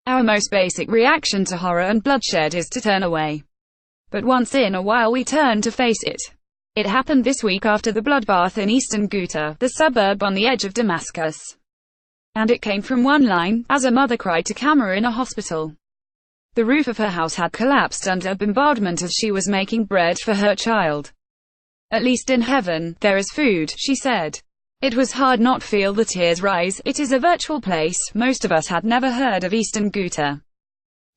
Our most basic reaction to horror and bloodshed is to turn away. But once in a while we turn to face it. It happened this week after the bloodbath in Eastern Ghouta, the suburb on the edge of Damascus. And it came from one line, as a mother cried to camera in a hospital. The roof of her house had collapsed under bombardment as she was making bread for her child. "At least in heaven, there is food," she said. It was hard not feel the tears rise. It is a virtual place. Most of us had never heard of Eastern Ghouta.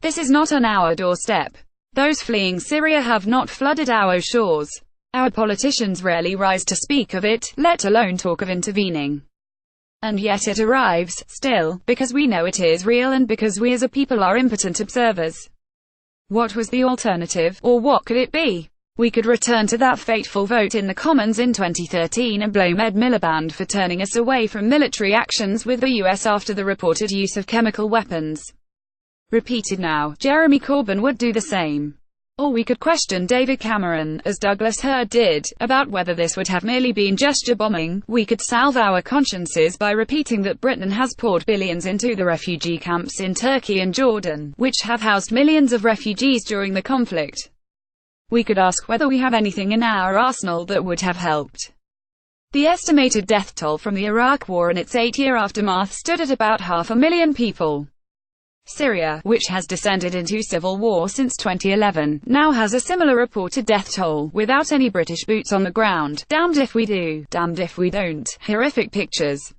This is not on our doorstep. Those fleeing Syria have not flooded our shores. Our politicians rarely rise to speak of it, let alone talk of intervening. And yet it arrives, still, because we know it is real and because we as a people are impotent observers. What was the alternative, or what could it be? We could return to that fateful vote in the Commons in 2013 and blame Ed Miliband for turning us away from military actions with the US after the reported use of chemical weapons. Repeated now, Jeremy Corbyn would do the same. Or we could question David Cameron, as Douglas Hurd did, about whether this would have merely been gesture bombing. We could salve our consciences by repeating that Britain has poured billions into the refugee camps in Turkey and Jordan, which have housed millions of refugees during the conflict. We could ask whether we have anything in our arsenal that would have helped. The estimated death toll from the Iraq War and its 8-year aftermath stood at about 500,000 people. Syria, which has descended into civil war since 2011, now has a similar reported death toll, without any British boots on the ground. Damned if we do, damned if we don't. Horrific pictures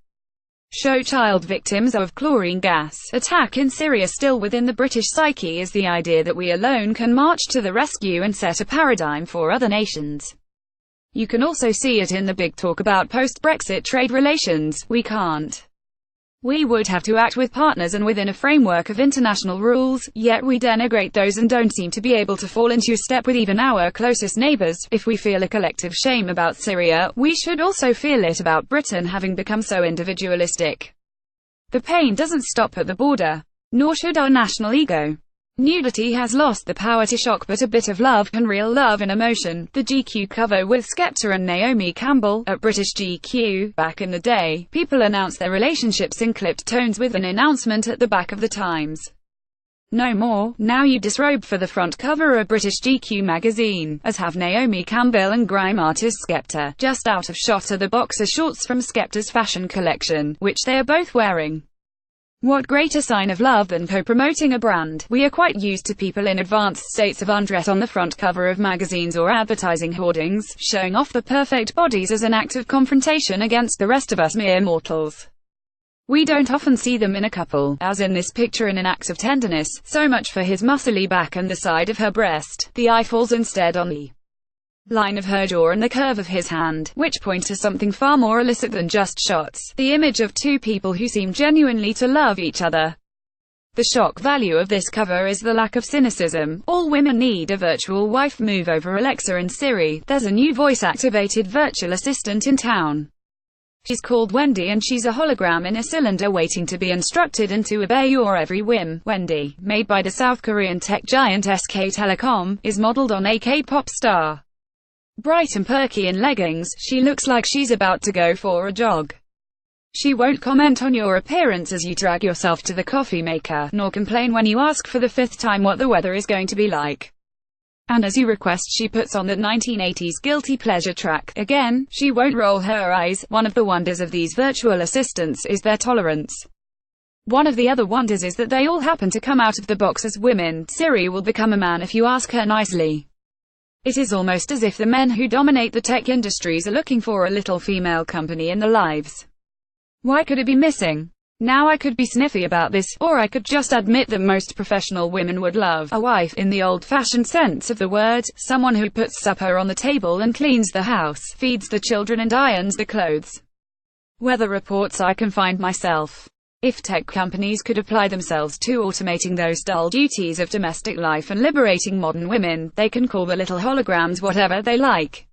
show child victims of chlorine gas attack in Syria. Still within the British psyche is the idea that we alone can march to the rescue and set a paradigm for other nations. You can also see it in the big talk about post-Brexit trade relations. We can't. We would have to act with partners and within a framework of international rules, yet we denigrate those and don't seem to be able to fall into step with even our closest neighbours. If we feel a collective shame about Syria, we should also feel it about Britain having become so individualistic. The pain doesn't stop at the border. Nor should our national ego. Nudity has lost the power to shock, but a bit of love can real love in emotion. The GQ cover with Skepta and Naomi Campbell. At British GQ, back in the day, people announced their relationships in clipped tones with an announcement at the back of the Times. No more. Now you disrobe for the front cover of British GQ magazine, as have Naomi Campbell and grime artist Skepta. Just out of shot are the boxer shorts from Skepta's fashion collection, which they are both wearing. What greater sign of love than co-promoting a brand? We are quite used to people in advanced states of undress on the front cover of magazines or advertising hoardings, showing off the perfect bodies as an act of confrontation against the rest of us mere mortals. We don't often see them in a couple, as in this picture, in an act of tenderness. So much for his muscly back and the side of her breast. The eye falls instead on the line of her jaw and the curve of his hand, which point to something far more illicit than just shots. The image of two people who seem genuinely to love each other. The shock value of this cover is the lack of cynicism. All women need a virtual wife. Move over Alexa and Siri. There's a new voice-activated virtual assistant in town. She's called Wendy and she's a hologram in a cylinder waiting to be instructed and to obey your every whim. Wendy, made by the South Korean tech giant SK Telecom, is modeled on a K-pop star. Bright and perky in leggings, she looks like she's about to go for a jog. She won't comment on your appearance as you drag yourself to the coffee maker, nor complain when you ask for the 5th time what the weather is going to be like. And as you request, she puts on that 1980s guilty pleasure track. Again, she won't roll her eyes. One of the wonders of these virtual assistants is their tolerance. One of the other wonders is that they all happen to come out of the box as women. Siri will become a man if you ask her nicely. It is almost as if the men who dominate the tech industries are looking for a little female company in their lives. Why could it be missing? Now I could be sniffy about this, or I could just admit that most professional women would love a wife, in the old-fashioned sense of the word, someone who puts supper on the table and cleans the house, feeds the children and irons the clothes. Weather reports. I can find myself. If tech companies could apply themselves to automating those dull duties of domestic life and liberating modern women, they can call the little holograms whatever they like.